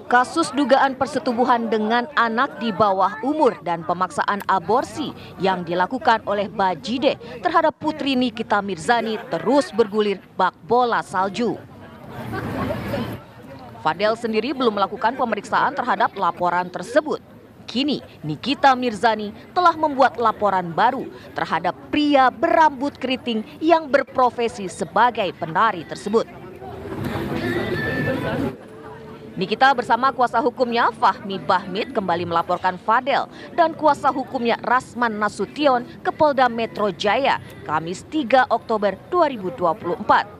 Kasus dugaan persetubuhan dengan anak di bawah umur dan pemaksaan aborsi yang dilakukan oleh Bajide terhadap Putri Nikita Mirzani terus bergulir bak bola salju. Fadel sendiri belum melakukan pemeriksaan terhadap laporan tersebut. Kini Nikita Mirzani telah membuat laporan baru terhadap pria berambut keriting yang berprofesi sebagai penari tersebut. Nikita bersama kuasa hukumnya Fahmi Bahmid kembali melaporkan Fadel dan kuasa hukumnya Rasman Nasution ke Polda Metro Jaya Kamis 3 Oktober 2024.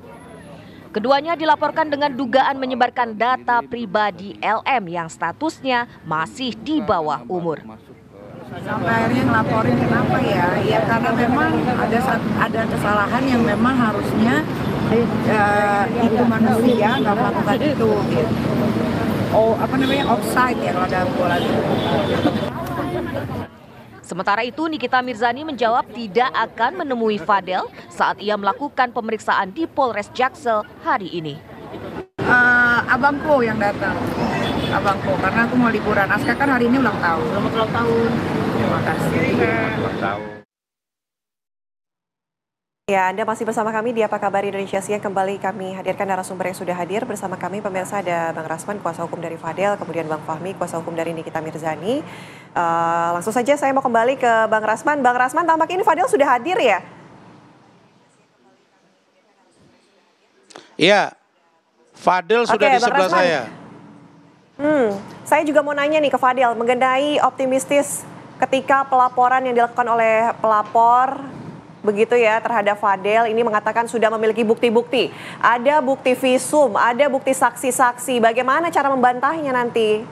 Keduanya dilaporkan dengan dugaan menyebarkan data pribadi LM yang statusnya masih di bawah umur. Sampai akhirnya ngelaporin kenapa ya? Ya karena memang ada kesalahan yang memang harusnya itu manusia nggak melakukan itu. Gitu. Offside ya kalau dalam bola itu. Sementara itu Nikita Mirzani menjawab tidak akan menemui Fadel saat ia melakukan pemeriksaan di Polres Jaksel hari ini. Abangku yang datang, abangku karena aku mau liburan. Aska kan hari ini ulang tahun. Selamat ulang tahun. Terima kasih. Ulang tahun. Ya, Anda masih bersama kami di Apa Kabar Indonesia Siang. Kembali kami hadirkan narasumber yang sudah hadir bersama kami. Pemirsa, ada Bang Rasman, kuasa hukum dari Fadel, kemudian Bang Fahmi, kuasa hukum dari Nikita Mirzani. Langsung saja saya mau kembali ke Bang Rasman. Bang Rasman, tampaknya ini Fadel sudah hadir ya? Iya, Fadel sudah di sebelah saya. Saya juga mau nanya nih ke Fadel mengenai optimistis ketika pelaporan yang dilakukan oleh pelapor begitu ya terhadap Fadel ini mengatakan sudah memiliki bukti-bukti. Ada bukti visum, ada bukti saksi-saksi. Bagaimana cara membantahnya nanti?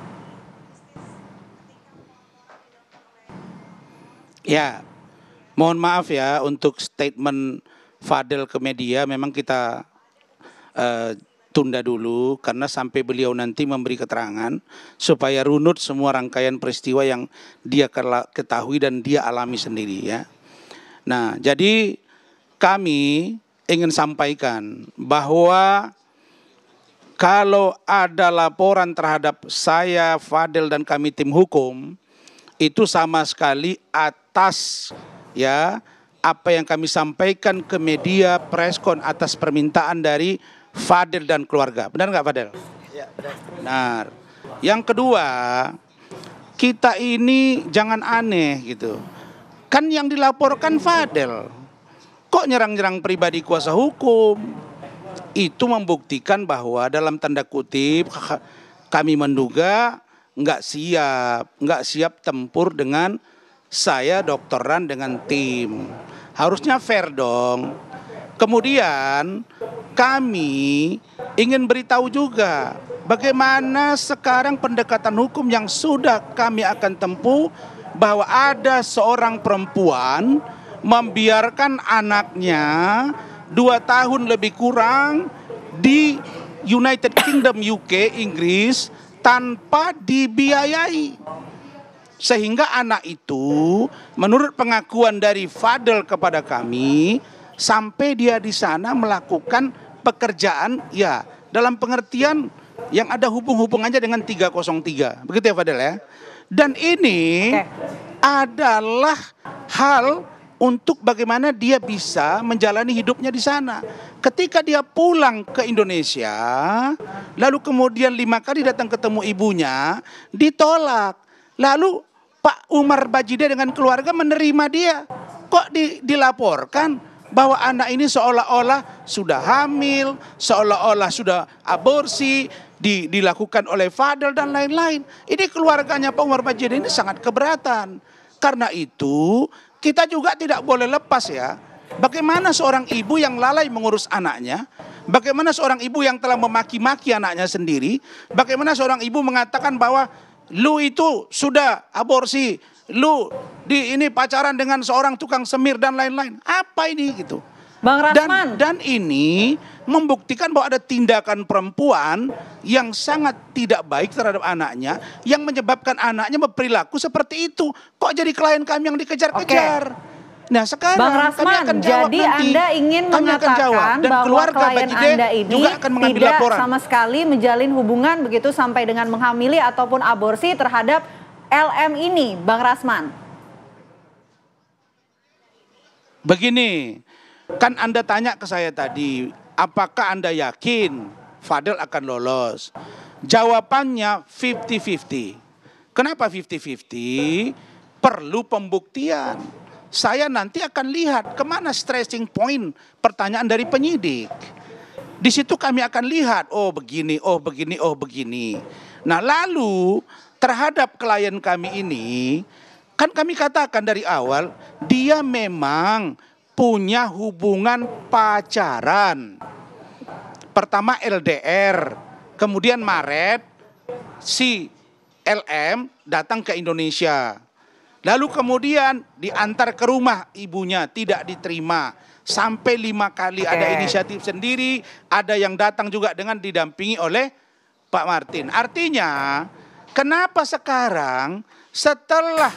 Ya, mohon maaf ya untuk statement Fadel ke media memang kita tunda dulu karena sampai beliau nanti memberi keterangan supaya runut semua rangkaian peristiwa yang dia ketahui dan dia alami sendiri ya. Nah, jadi kami ingin sampaikan bahwa kalau ada laporan terhadap saya, Fadel dan kami tim hukum itu sama sekali atas ya apa yang kami sampaikan ke media preskon atas permintaan dari Fadel dan keluarga. Benar nggak Fadel? Ya, benar. Yang kedua, kita ini jangan aneh gitu. Kan yang dilaporkan Fadel. Kok nyerang-nyerang pribadi kuasa hukum? Itu membuktikan bahwa dalam tanda kutip kami menduga nggak siap tempur dengan saya dokteran dengan tim. Harusnya fair dong. Kemudian kami ingin beritahu juga bagaimana sekarang pendekatan hukum yang sudah kami akan tempuh bahwa ada seorang perempuan membiarkan anaknya 2 tahun lebih kurang di United Kingdom UK, Inggris tanpa dibiayai. Sehingga anak itu menurut pengakuan dari Fadel kepada kami sampai dia di sana melakukan pekerjaan ya dalam pengertian yang ada hubung-hubungannya dengan 303. Begitu ya Fadel ya. Dan ini adalah hal untuk bagaimana dia bisa menjalani hidupnya di sana. Ketika dia pulang ke Indonesia, lalu kemudian 5 kali datang ketemu ibunya, ditolak. Lalu Pak Umar Bajide dengan keluarga menerima dia. Kok dilaporkan bahwa anak ini seolah-olah sudah hamil, seolah-olah sudah aborsi, dilakukan oleh Fadel dan lain-lain. Ini keluarganya Pak Umar Bajide ini sangat keberatan. Karena itu kita juga tidak boleh lepas ya. Bagaimana seorang ibu yang lalai mengurus anaknya, bagaimana seorang ibu yang telah memaki-maki anaknya sendiri, bagaimana seorang ibu mengatakan bahwa lu itu sudah aborsi, lu ini pacaran dengan seorang tukang semir dan lain-lain. Apa ini gitu? Bang Rasman. Dan ini membuktikan bahwa ada tindakan perempuan yang sangat tidak baik terhadap anaknya yang menyebabkan anaknya berperilaku seperti itu. Kok jadi klien kami yang dikejar-kejar? Nah sekarang Bang kami Rasman, akan jawab jadi nanti. Anda ingin Kami akan jawab. mengatakan Dan bahwa keluarga klien Bajide Anda ini juga akan mengambil tidak laporan. sama sekali menjalin hubungan begitu sampai dengan menghamili ataupun aborsi terhadap LM ini, Bang Rasman? Begini, kan Anda tanya ke saya tadi, apakah Anda yakin Fadel akan lolos? Jawabannya 50-50. Kenapa 50-50? Perlu pembuktian. Saya nanti akan lihat kemana stressing point pertanyaan dari penyidik. Di situ kami akan lihat, oh begini, oh begini, oh begini. Nah lalu terhadap klien kami ini, kan kami katakan dari awal, dia memang punya hubungan pacaran. Pertama LDR, kemudian Maret si LM datang ke Indonesia. Lalu kemudian diantar ke rumah ibunya, tidak diterima. Sampai 5 kali ada inisiatif sendiri, ada yang datang juga dengan didampingi oleh Pak Martin. Artinya, kenapa sekarang setelah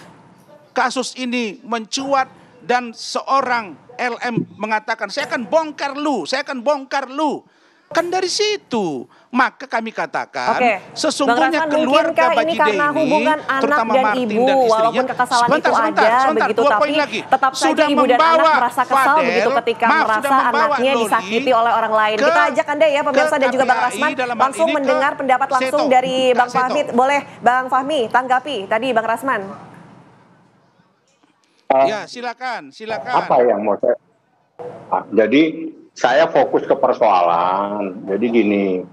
kasus ini mencuat dan seorang LM mengatakan, saya akan bongkar lu, saya akan bongkar lu. Kan dari situ, maka kami katakan sesungguhnya keluarga Bajide ini, terutama Martin dan istrinya, sebentar, begitu, tapi tetap saja ibu dan anak merasa kesal begitu ketika merasa anaknya disakiti oleh orang lain. Kita ajak Anda ya pemirsa dan juga Bang Rasman langsung mendengar pendapat langsung dari Bang Fahmi. Boleh Bang Fahmi tanggapi tadi Bang Rasman. Ya silakan. Apa yang mau saya? Jadi saya fokus ke persoalan. Jadi gini,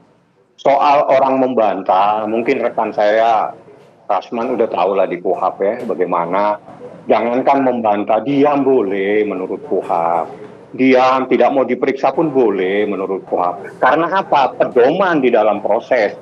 soal orang membantah, mungkin rekan saya Rasman udah tahu lah di KUHP ya bagaimana. Jangankan membantah, diam boleh menurut KUHP. Diam, tidak mau diperiksa pun boleh menurut KUHP. Karena apa? Pedoman di dalam proses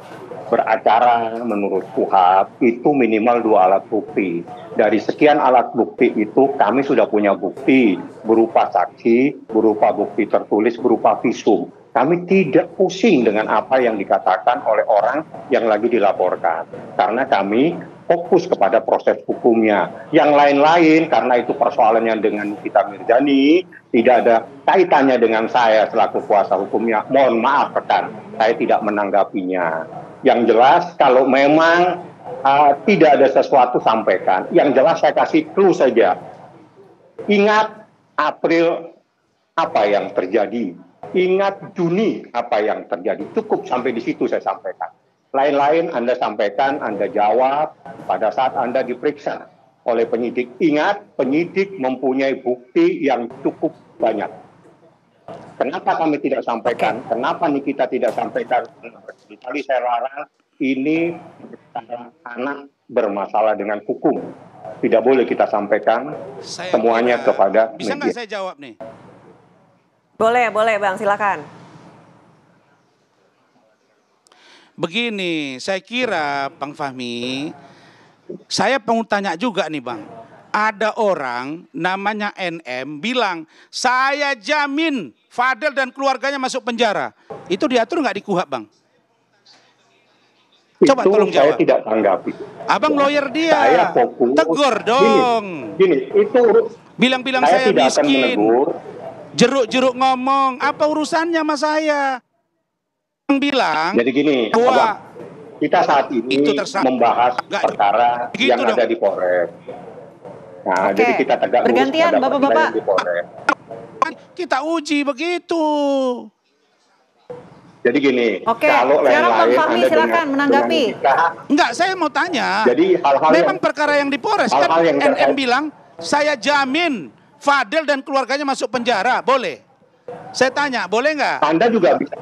beracara menurut KUHP itu minimal 2 alat bukti. Dari sekian alat bukti itu kami sudah punya bukti berupa saksi, berupa bukti tertulis, berupa visum. Kami tidak pusing dengan apa yang dikatakan oleh orang yang lagi dilaporkan. Karena kami fokus kepada proses hukumnya. Yang lain-lain karena itu persoalannya dengan Nikita Mirzani, tidak ada kaitannya dengan saya selaku kuasa hukumnya. Mohon maaf rekan, saya tidak menanggapinya. Yang jelas kalau memang tidak ada sesuatu sampaikan. Yang jelas saya kasih clue saja. Ingat April apa yang terjadi. Ingat Juni apa yang terjadi. Cukup sampai di situ saya sampaikan. Lain-lain Anda sampaikan, Anda jawab pada saat Anda diperiksa oleh penyidik. Ingat penyidik mempunyai bukti yang cukup banyak. Kenapa kami tidak sampaikan? Kenapa Nikita tidak sampaikan? Berkali-kali saya larang, ini anak bermasalah dengan hukum. Tidak boleh kita sampaikan semuanya kepada media. Bisa nggak saya jawab nih? Boleh Bang, silakan. Begini, saya kira Bang Fahmi, saya mau tanya juga nih Bang. Ada orang namanya NM bilang, saya jamin Fadel dan keluarganya masuk penjara. Itu diatur nggak di KUHP Bang? Coba tolong jawab. Saya tidak tanggapi. Abang lawyer dia. Saya fokus. Tegur dong. Gini, itu bilang-bilang saya miskin. Jeruk-jeruk ngomong, apa urusannya sama saya? Yang bilang. Jadi gini, Abang, kita saat ini membahas perkara yang ada di Polres. Nah, jadi kita tegak lurus bergantian Bapak-bapak. Kita uji begitu. Jadi gini, kalau lain-lain Anda silakan menanggapi. Enggak, saya mau tanya. Jadi hal-hal memang perkara yang di Polres kan NM bilang, saya jamin Fadel dan keluarganya masuk penjara, boleh? Saya tanya, boleh nggak? Anda juga bisa.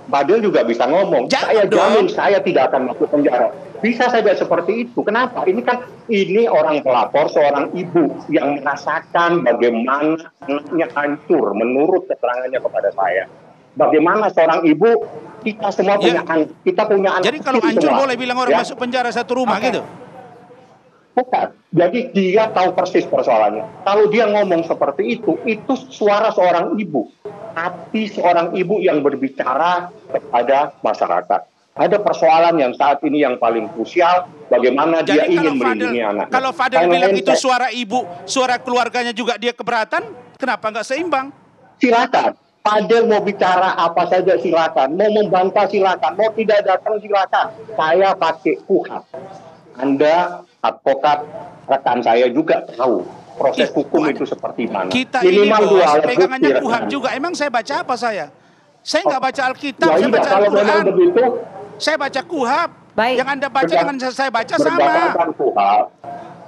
Fadel juga bisa ngomong, saya jamin saya tidak akan masuk penjara. Bisa saja seperti itu. Kenapa? Ini orang pelapor, seorang ibu yang merasakan bagaimana anaknya hancur menurut keterangannya kepada saya. Bagaimana seorang ibu, kita semua punya anak, kita punya anak. Jadi kalau hancur boleh bilang orang masuk penjara satu rumah gitu? Bukan. Jadi dia tahu persis persoalannya. Kalau dia ngomong seperti itu suara seorang ibu. Hati seorang ibu yang berbicara kepada masyarakat. Ada persoalan yang saat ini yang paling krusial, bagaimana dia Jadi ingin melindungi anaknya. kalau Fadel bilang itu suara ibu, suara keluarganya juga dia keberatan, kenapa nggak seimbang? Silakan. Fadel mau bicara apa saja silakan, mau membantah silakan, mau tidak datang silakan. Saya pakai KUHP. Anda advokat, rekan saya juga tahu proses hukum itu seperti mana. Kita ini Minimal 2 bos, alat pegangannya bukti, KUHP rekan. juga. Emang saya baca apa saya? Saya nggak baca Alkitab, Ya saya iya, baca kalau memang Al-Quran. begitu, Saya baca KUHP. Baik. Yang Anda baca dengan saya baca sama. berdasarkan KUHP.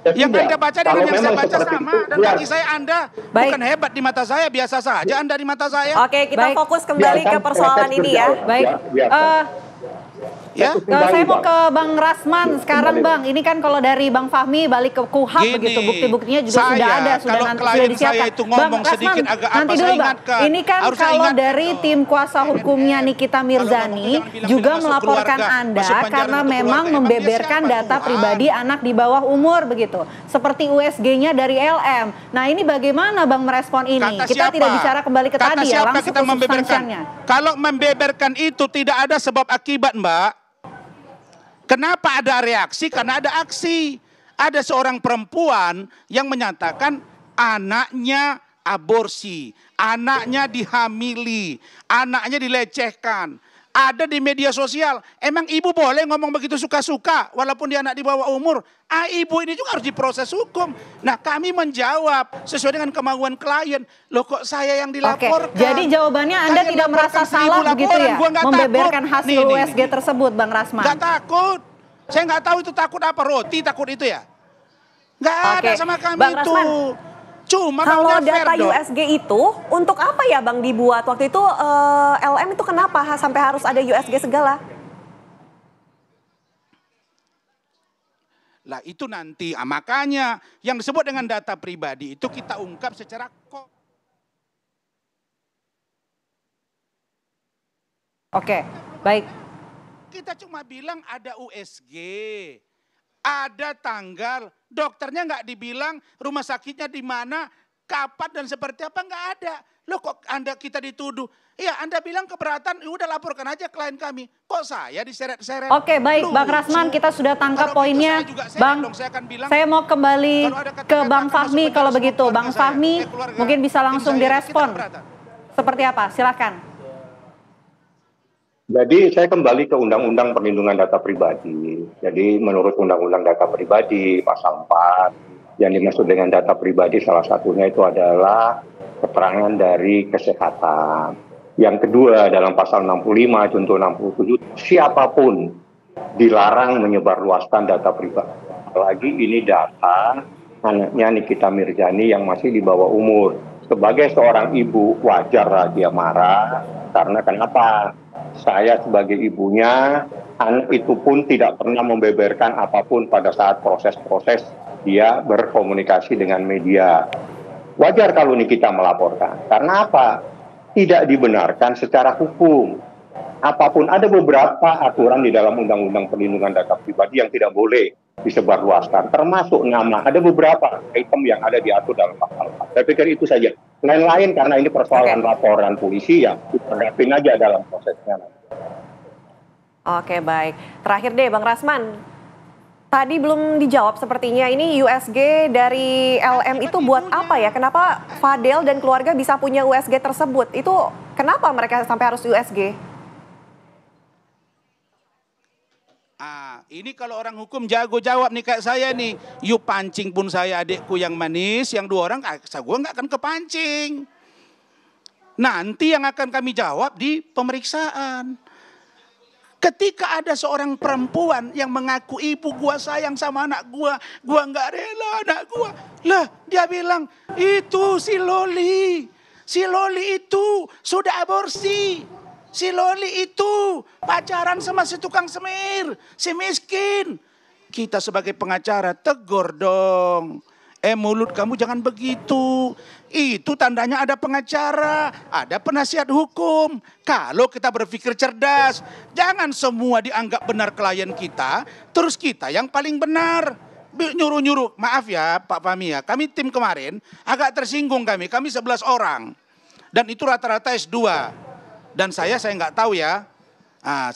Yang Anda baca dengan yang saya baca sama. Dan ya, bagi saya Anda Baik. bukan hebat di mata saya, biasa saja Anda di mata saya. Oke, kita Baik. fokus kembali ke persoalan ini ya. Baik. Ya. Saya mau ke Bang Rasman sekarang, Bang. Ini kan kalau dari Bang Fahmi balik ke KUHP Gini, begitu, bukti-buktinya juga saya, sudah ada, sudah kalau nanti klien sudah disiapkan. saya itu ngomong Bang sedikit Rasman, agak apa, nanti saya dulu Bang. ingatkan. Ini kan Harus saya kalau ingatkan dari dong. tim kuasa hukumnya Nikita Mirzani bilang juga masuk melaporkan keluarga, Anda masuk penjara karena untuk memang keluarga. Emang dia membeberkan siapa? data Tuhan. pribadi anak di bawah umur begitu. Seperti USG-nya dari LM. Nah, ini bagaimana Bang merespon ini? Kata Kita siapa? tidak bicara kembali ke Kata tadi ya, siapa langsung kita ke membeberkan? substansinya. Kalau membeberkan itu tidak ada sebab akibat, Mbak. Kenapa ada reaksi? Karena ada aksi. Ada seorang perempuan yang menyatakan anaknya aborsi, anaknya dihamili, anaknya dilecehkan. Ada di media sosial. Emang ibu boleh ngomong begitu suka-suka walaupun dia anak di bawah umur? Ibu ini juga harus diproses hukum. Nah, kami menjawab sesuai dengan kemauan klien. Loh, kok saya yang Oke, dilaporkan? jadi jawabannya Anda Kalian tidak merasa laporkan 1000 salah begitu laporan, ya? gua nggak Membeberkan takut. hasil USG tersebut, Bang Rasman. Nggak takut. Saya nggak tahu itu takut apa, roti takut itu ya? Nggak ada Oke, sama kami Bang itu. Rasman, Cuma kalau maunya fair data dong. USG itu untuk apa ya Bang dibuat? Waktu itu LM itu kenapa sampai harus ada USG segala? Lah itu nanti, makanya yang disebut dengan data pribadi itu kita ungkap secara Oke, baik. Kita cuma bilang ada USG, ada tanggal, dokternya nggak dibilang rumah sakitnya di mana, kapan dan seperti apa, nggak ada. Loh kok Anda kita dituduh? Ya Anda bilang keberatan, ya udah laporkan aja klien kami. Kok saya diseret-seret? Oke, baik Bang Rasman, kita sudah tangkap Kalau begitu poinnya. saya juga seret Bang, dong, saya akan bilang, saya mau kembali kalau ada kata-kata ke Bang masuk Fahmi penjara kalau sama begitu. keluarga Bang saya, Fahmi keluarga mungkin bisa tim langsung saya, direspon. kita keberatan. Seperti apa? Silakan. Jadi saya kembali ke Undang-Undang Perlindungan Data Pribadi. Jadi menurut Undang-Undang Data Pribadi pasal 4 yang dimaksud dengan data pribadi salah satunya itu adalah keterangan dari kesehatan. Yang kedua dalam pasal 65 junto 67 siapapun dilarang menyebarluaskan data pribadi. Apalagi ini data anaknya Nikita Mirzani yang masih di bawah umur. Sebagai seorang ibu wajar dia marah karena kenapa? Saya sebagai ibunya, anak itu pun tidak pernah membeberkan apapun pada saat proses-proses dia berkomunikasi dengan media. Wajar kalau Nikita melaporkan. Karena apa? Tidak dibenarkan secara hukum. Apapun, ada beberapa aturan di dalam Undang-Undang Perlindungan Data Pribadi yang tidak boleh disebarluaskan. Termasuk nama, ada beberapa item yang ada diatur dalam pasal 4. Saya pikir itu saja. Lain-lain karena ini persoalan laporan polisi yang ditanggapi aja dalam prosesnya. Oke, baik. Terakhir deh Bang Rasman. Tadi belum dijawab sepertinya, ini USG dari LM itu buat apa ya? Kenapa Fadel dan keluarga bisa punya USG tersebut? Itu kenapa mereka sampai harus USG? Ini kalau orang hukum jago jawab nih kayak saya nih. You pancing pun saya adikku yang manis, yang 2 orang gue nggak akan kepancing. Nanti yang akan kami jawab di pemeriksaan. Ketika ada seorang perempuan yang mengaku ibu gua sayang sama anak gua nggak rela anak gua. Lah dia bilang itu si Loli itu sudah aborsi. Si Loli itu pacaran sama si tukang semir, si miskin. Kita sebagai pengacara tegur dong. Mulut kamu jangan begitu. Itu tandanya ada pengacara, ada penasihat hukum. Kalau kita berpikir cerdas, jangan semua dianggap benar klien kita, terus kita yang paling benar. Nyuruh-nyuruh, maaf ya Pak Fahmi ya, kami tim kemarin agak tersinggung kami 11 orang. Dan itu rata-rata S2. Dan saya nggak tahu ya,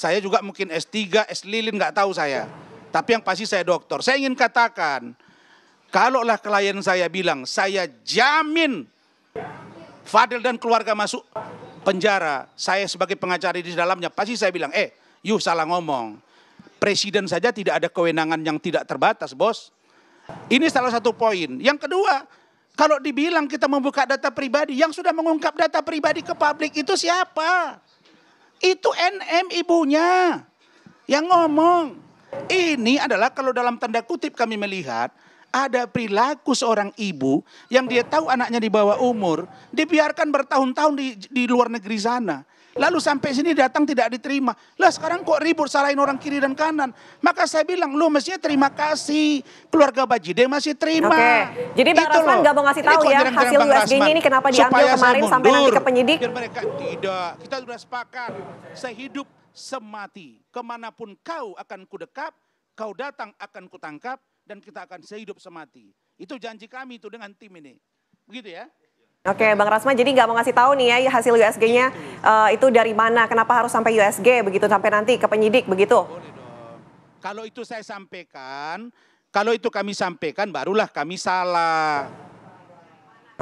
Saya juga mungkin S3, S lilin nggak tahu saya. Tapi yang pasti saya doktor. Saya ingin katakan, kalaulah klien saya bilang, saya jamin Fadel dan keluarga masuk penjara, saya sebagai pengacara di dalamnya, pasti saya bilang, you salah ngomong. Presiden saja tidak ada kewenangan yang tidak terbatas, bos. Ini salah satu poin. Yang kedua, kalau dibilang kita membuka data pribadi, yang sudah mengungkap data pribadi ke publik itu siapa? Itu NM ibunya yang ngomong. Ini adalah kalau dalam tanda kutip kami melihat, ada perilaku seorang ibu yang dia tahu anaknya di bawah umur, dibiarkan bertahun-tahun di luar negeri sana. Lalu sampai sini datang tidak diterima. Lah sekarang kok ribut salahin orang kiri dan kanan. Maka saya bilang, lu mestinya terima kasih. Keluarga Bajide masih terima. Oke. Jadi Bang Rasman nggak mau ngasih tahu ya hasil USG-nya ini kenapa diambil kemarin sampai nanti ke penyidik? Biar mereka tidak. Kita sudah sepakat. Saya hidup semati. Kemanapun kau akan kudekap, kau datang akan kutangkap, dan kita akan sehidup semati. Itu janji kami itu dengan tim ini. Begitu ya. Oke, Bang Rasman, jadi nggak mau ngasih tahu nih ya hasil USG-nya itu dari mana, kenapa harus sampai USG begitu, sampai nanti ke penyidik begitu? Boleh dong. Kalau itu saya sampaikan, kalau itu kami sampaikan, barulah kami salah.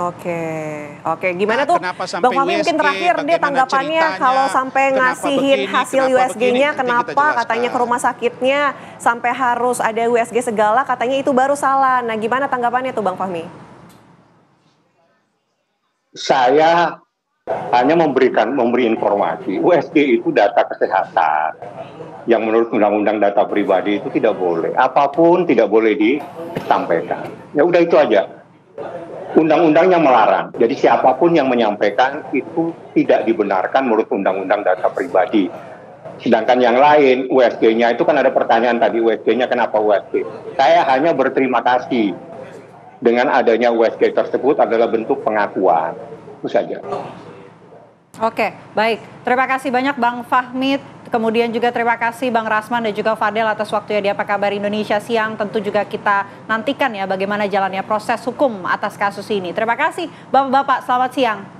Oke. Gimana tuh, Bang Fahmi mungkin terakhir deh tanggapannya kalau sampai ngasihin hasil USG-nya, kenapa katanya ke rumah sakitnya sampai harus ada USG segala, katanya itu baru salah. Nah, gimana tanggapannya tuh Bang Fahmi? Saya hanya memberi informasi, USG itu data kesehatan yang menurut Undang-Undang Data Pribadi itu tidak boleh, apapun tidak boleh disampaikan. Ya udah itu aja. Undang-undangnya melarang. Jadi siapapun yang menyampaikan itu tidak dibenarkan menurut Undang-Undang Data Pribadi. Sedangkan yang lain, USG-nya itu kan ada pertanyaan tadi, USG-nya kenapa USG? Saya hanya berterima kasih. Dengan adanya USG tersebut adalah bentuk pengakuan. Itu saja. Oke, baik. Terima kasih banyak Bang Fahmi. Kemudian juga terima kasih Bang Rasman dan juga Fadel atas waktunya di Apa Kabar Indonesia Siang. Tentu juga kita nantikan ya bagaimana jalannya proses hukum atas kasus ini. Terima kasih Bapak-bapak, selamat siang.